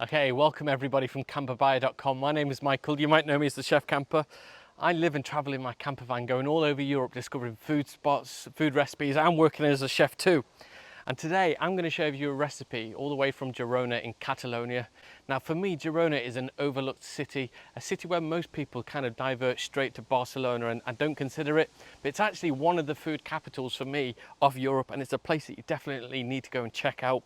Okay, welcome everybody from camperbuyer.com. My name is Michael. You might know me as the Chef Camper. I live and travel in my camper van going all over Europe discovering food spots, food recipes. I'm working as a chef too. And today I'm going to share with you a recipe all the way from Girona in Catalonia. Now for me, Girona is an overlooked city, a city where most people kind of divert straight to Barcelona and don't consider it. But it's actually one of the food capitals for me of Europe, and it's a place that you definitely need to go and check out.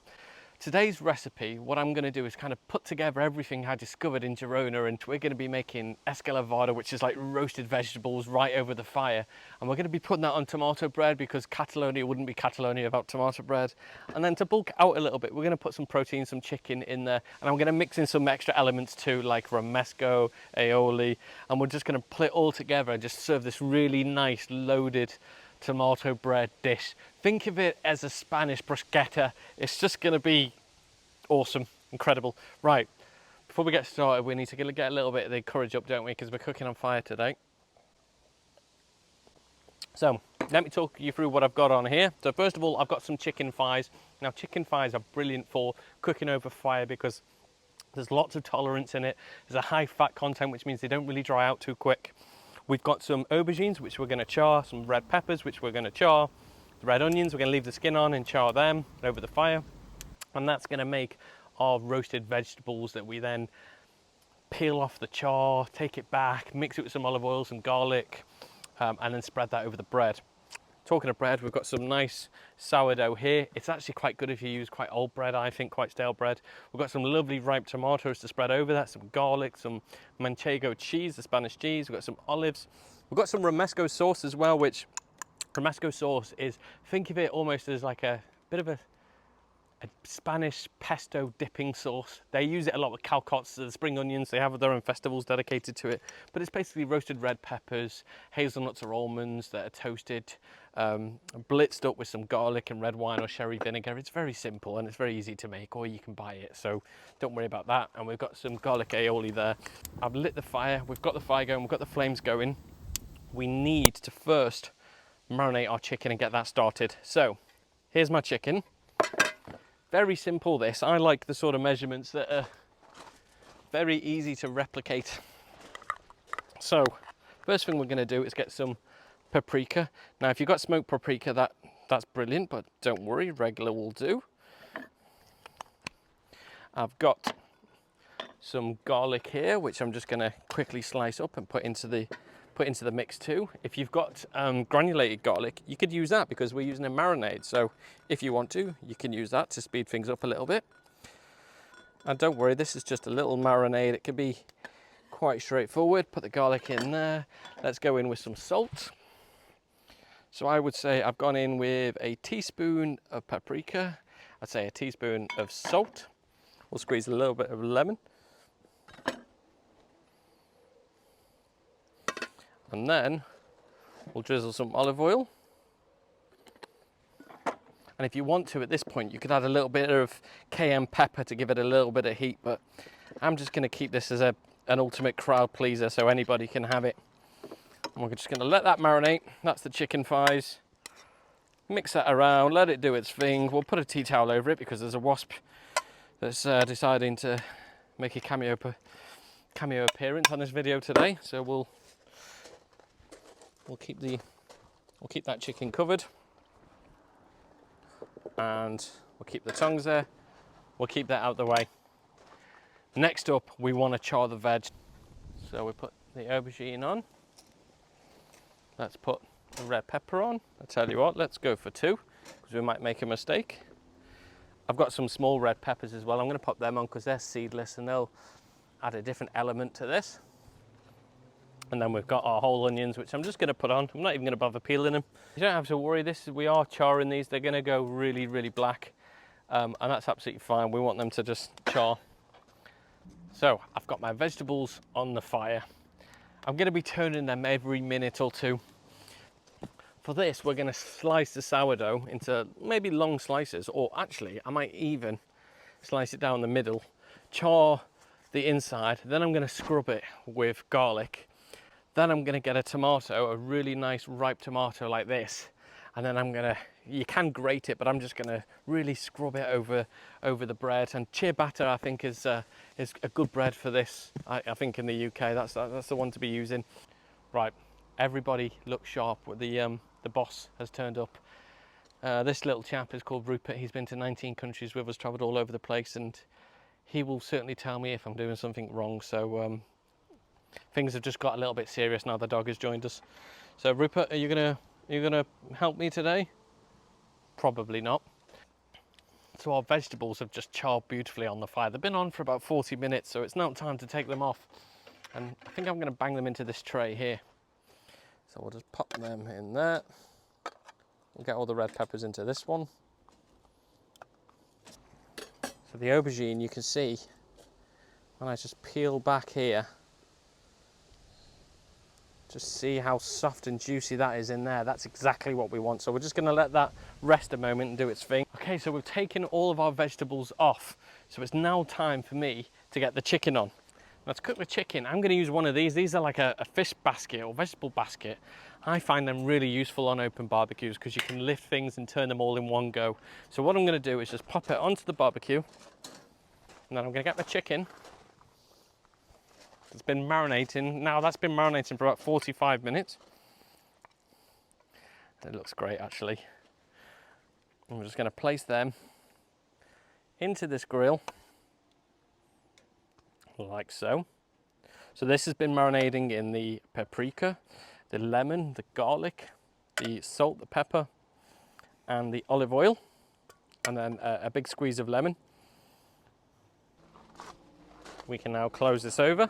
Today's recipe, what I'm going to do is kind of put together everything I discovered in Girona, and we're going to be making escalivada, which is like roasted vegetables right over the fire. And we're going to be putting that on tomato bread because Catalonia wouldn't be Catalonia without tomato bread. And then to bulk out a little bit, we're going to put some protein, some chicken in there, and I'm going to mix in some extra elements too, like Romesco, Aioli, and we're just going to put it all together and just serve this really nice loaded tomato bread dish. Think of it as a Spanish bruschetta. It's just going to be awesome, incredible. Right, before we get started, we need to get a little bit of the courage up, don't we? Because we're cooking on fire today. So let me talk you through what I've got on here. So first of all, I've got some chicken thighs. Now chicken thighs are brilliant for cooking over fire because there's lots of tolerance in it. There's a high fat content, which means they don't really dry out too quick. We've got some aubergines, which we're going to char, some red peppers, which we're going to char, the red onions, we're going to leave the skin on and char them over the fire. And that's going to make our roasted vegetables that we then peel off the char, take it back, mix it with some olive oil, some garlic, and then spread that over the bread. Talking of bread, we've got some nice sourdough here. It's actually quite good if you use quite old bread, I think, quite stale bread. We've got some lovely ripe tomatoes to spread over that, some garlic, some Manchego cheese, the Spanish cheese. We've got some olives. We've got some Romesco sauce as well, which Romesco sauce is, think of it almost as like a bit of a Spanish pesto dipping sauce. They use it a lot with calcots, the spring onions. They have their own festivals dedicated to it. But it's basically roasted red peppers, hazelnuts or almonds that are toasted, blitzed up with some garlic and red wine or sherry vinegar. It's very simple and it's very easy to make, or you can buy it. So don't worry about that. And we've got some garlic aioli there. I've lit the fire. We've got the fire going. We've got the flames going. We need to first marinate our chicken and get that started. So here's my chicken. Very simple this. I like the sort of measurements that are very easy to replicate. So first thing we're going to do is get some paprika. Now if you've got smoked paprika, that's brilliant, but don't worry, regular will do. I've got some garlic here, which I'm just going to quickly slice up and put into the mix too. If you've got granulated garlic, you could use that because we're using a marinade. So if you want to, you can use that to speed things up a little bit. And don't worry, this is just a little marinade. It can be quite straightforward. Put the garlic in there. Let's go in with some salt. So I would say I've gone in with a teaspoon of paprika. I'd say a teaspoon of salt. We'll squeeze a little bit of lemon. And then we'll drizzle some olive oil. And if you want to, at this point, you could add a little bit of cayenne pepper to give it a little bit of heat, but I'm just going to keep this as an ultimate crowd pleaser so anybody can have it. And we're just going to let that marinate. That's the chicken thighs. Mix that around, let it do its thing. We'll put a tea towel over it because there's a wasp that's deciding to make a cameo appearance on this video today. So we'll keep that chicken covered, and we'll keep the tongues there. We'll keep that out of the way. Next up, we want to char the veg. So we put the aubergine on. Let's put the red pepper on. I tell you what, let's go for 2 because we might make a mistake. I've got some small red peppers as well. I'm going to pop them on because they're seedless and they'll add a different element to this. And then we've got our whole onions, which I'm just going to put on. I'm not even going to bother peeling them. You don't have to worry. We are charring these. They're going to go really, really black. And that's absolutely fine. We want them to just char. So I've got my vegetables on the fire. I'm going to be turning them every minute or two. For this, we're going to slice the sourdough into maybe long slices. Or actually, I might even slice it down the middle. Char the inside. Then I'm going to scrub it with garlic. Then I'm going to get a tomato, a really nice ripe tomato like this, And then I'm gonna, you can grate it, but I'm just gonna really scrub it over the bread. And ciabatta, I think, is a good bread for this. I think in the UK, that's the one to be using. Right, everybody look sharp. The boss has turned up. This little chap is called Rupert. He's been to 19 countries with us, travelled all over the place, and he will certainly tell me if I'm doing something wrong. So things have just got a little bit serious now the dog has joined us. So Rupert, are you gonna help me today? Probably not. So our vegetables have just charred beautifully on the fire. They've been on for about 40 minutes, so it's now time to take them off. And I think I'm going to bang them into this tray here. So we'll just pop them in there. We'll get all the red peppers into this one. So the aubergine, you can see when I just peel back here, just see how soft and juicy that is in there. That's exactly what we want. So we're just going to let that rest a moment and do its thing. Okay, so we've taken all of our vegetables off. So it's now time for me to get the chicken on. Now to cook the chicken, I'm going to use one of these. These are like a fish basket or vegetable basket. I find them really useful on open barbecues because you can lift things and turn them all in one go. So what I'm going to do is just pop it onto the barbecue, and then I'm going to get my chicken. It's been marinating. Now that's been marinating for about 45 minutes. It looks great actually. I'm just going to place them into this grill like so. So this has been marinating in the paprika, the lemon, the garlic, the salt, the pepper, and the olive oil, and then a big squeeze of lemon. We can now close this over.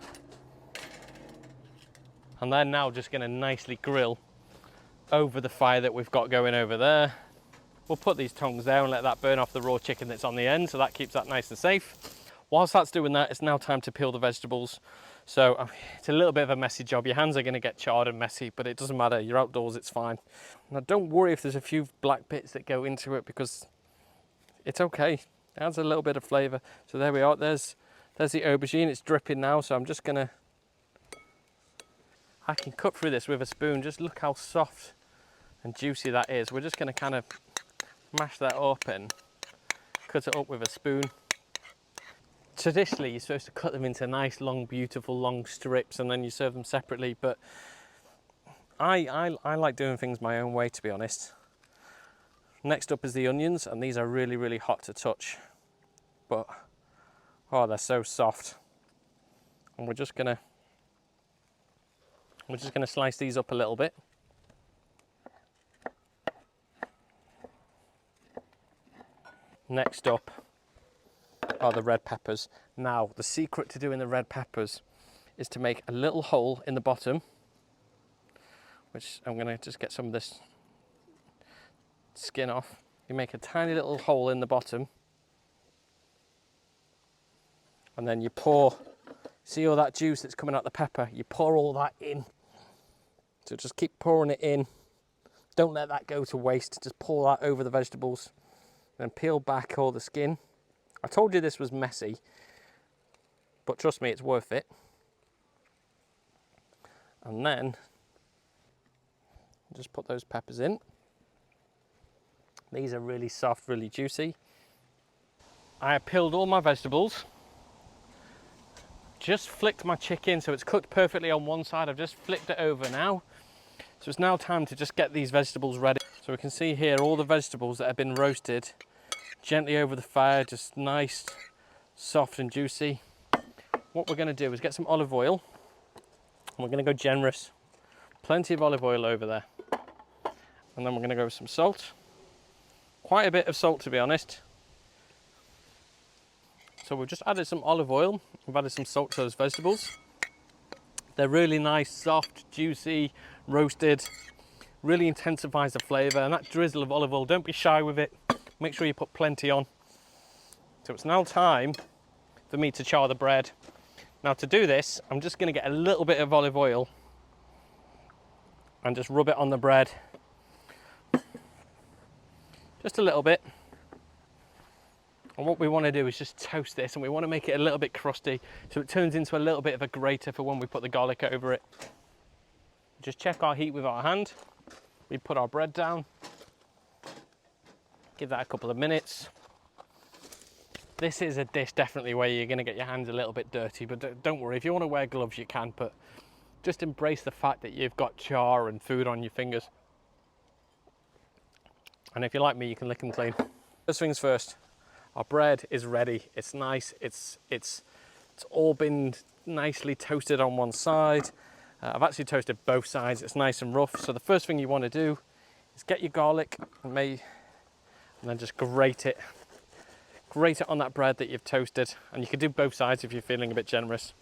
And they're now just going to nicely grill over the fire that we've got going over there. We'll put these tongs there and let that burn off the raw chicken that's on the end, so that keeps that nice and safe. Whilst that's doing that, it's now time to peel the vegetables. So it's a little bit of a messy job. Your hands are going to get charred and messy, but it doesn't matter. You're outdoors, it's fine. Now don't worry if there's a few black bits that go into it, because it's okay. It adds a little bit of flavour. So there we are. There's the aubergine. It's dripping now, so I'm just going to, I can cut through this with a spoon. Just look how soft and juicy that is. We're just going to kind of mash that up and cut it up with a spoon. Traditionally, you're supposed to cut them into nice, long, beautiful, long strips, and then you serve them separately. But I like doing things my own way, to be honest. Next up is the onions, and these are really, really hot to touch. But, oh, they're so soft. And we're just gonna slice these up a little bit. Next up are the red peppers. Now, the secret to doing the red peppers is to make a little hole in the bottom, which I'm gonna just get some of this skin off. You make a tiny little hole in the bottom, and then you pour, see all that juice that's coming out the pepper, you pour all that in. So just keep pouring it in. Don't let that go to waste. Just pour that over the vegetables. Then peel back all the skin. I told you this was messy, but trust me, it's worth it. And then just put those peppers in. These are really soft, really juicy. I peeled all my vegetables. Just flicked my chicken so it's cooked perfectly on one side. I've just flicked it over now. So it's now time to just get these vegetables ready. So we can see here all the vegetables that have been roasted gently over the fire, just nice, soft and juicy. What we're going to do is get some olive oil. And we're going to go generous. Plenty of olive oil over there. And then we're going to go with some salt. Quite a bit of salt, to be honest. So we've just added some olive oil. We've added some salt to those vegetables. They're really nice, soft, juicy, roasted. Really intensifies the flavour. And that drizzle of olive oil, don't be shy with it. Make sure you put plenty on. So it's now time for me to char the bread. Now to do this, I'm just going to get a little bit of olive oil and just rub it on the bread. Just a little bit. And what we want to do is just toast this, and we want to make it a little bit crusty so it turns into a little bit of a grater for when we put the garlic over it. Just check our heat with our hand. We put our bread down. Give that a couple of minutes. This is a dish definitely where you're going to get your hands a little bit dirty, but don't worry, if you want to wear gloves you can, but just embrace the fact that you've got char and food on your fingers. And if you're like me, you can lick them clean. First things first, our bread is ready. It's nice, it's all been nicely toasted on one side. I've actually toasted both sides, it's nice and rough. So the first thing you want to do is get your garlic and then just grate it. Grate it on that bread that you've toasted, and you can do both sides if you're feeling a bit generous.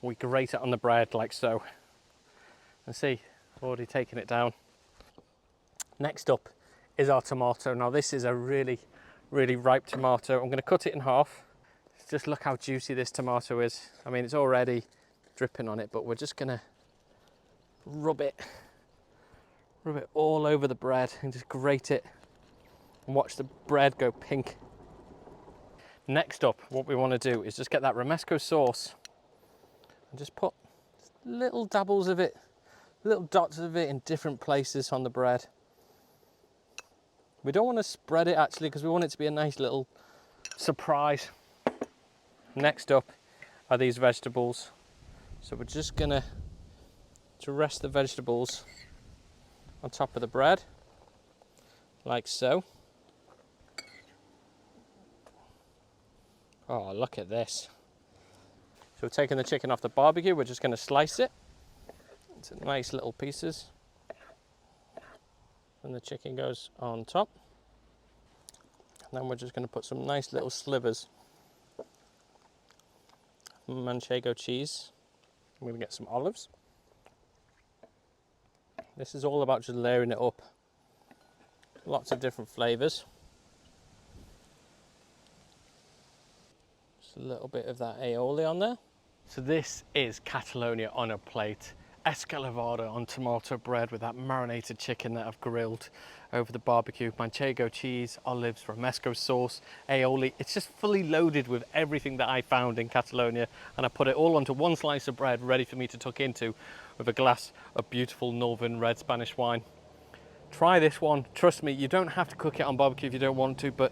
We grate it on the bread like so. And see, I've already taken it down. Next up is our tomato. Now this is a really ripe tomato. I'm going to cut it in half. Just look how juicy this tomato is. I mean, it's already dripping on it, but we're just going to rub it all over the bread and just grate it and watch the bread go pink. Next up, what we want to do is just get that Romesco sauce and just put little dabbles of it, little dots of it in different places on the bread. We don't want to spread it actually, because we want it to be a nice little surprise. Next up are these vegetables. So we're just gonna rest the vegetables on top of the bread, like so. Oh, look at this. So we're taking the chicken off the barbecue, we're just gonna slice it into nice little pieces. And the chicken goes on top. And then we're just gonna put some nice little slivers of Manchego cheese. I'm gonna get some olives. This is all about just layering it up. Lots of different flavors. Just a little bit of that aioli on there. So this is Catalonia on a plate. Escalivada on tomato bread with that marinated chicken that I've grilled over the barbecue. Manchego cheese, olives, Romesco sauce, aioli. It's just fully loaded with everything that I found in Catalonia, and I put it all onto one slice of bread ready for me to tuck into with a glass of beautiful northern red Spanish wine. Try this one. Trust me, you don't have to cook it on barbecue if you don't want to, but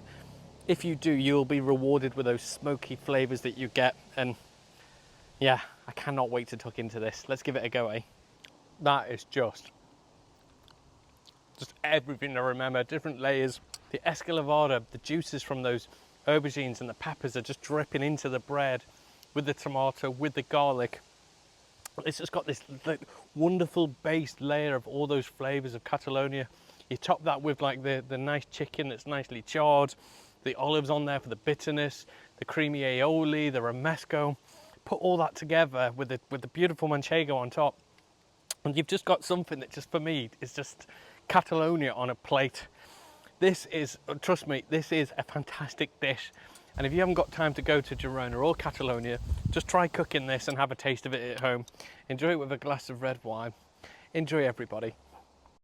if you do, you'll be rewarded with those smoky flavors that you get. And yeah, I cannot wait to tuck into this. Let's give it a go, eh? That is just everything to remember, different layers. The escalivada, the juices from those aubergines and the peppers are just dripping into the bread with the tomato, with the garlic. It's just got this wonderful base layer of all those flavors of Catalonia. You top that with like the nice chicken that's nicely charred, the olives on there for the bitterness, the creamy aioli, the romesco. Put all that together with the beautiful manchego on top, and you've just got something that just for me is just Catalonia on a plate. This is, trust me, this is a fantastic dish. And if you haven't got time to go to Girona or Catalonia, just try cooking this and have a taste of it at home. Enjoy it with a glass of red wine. Enjoy, everybody.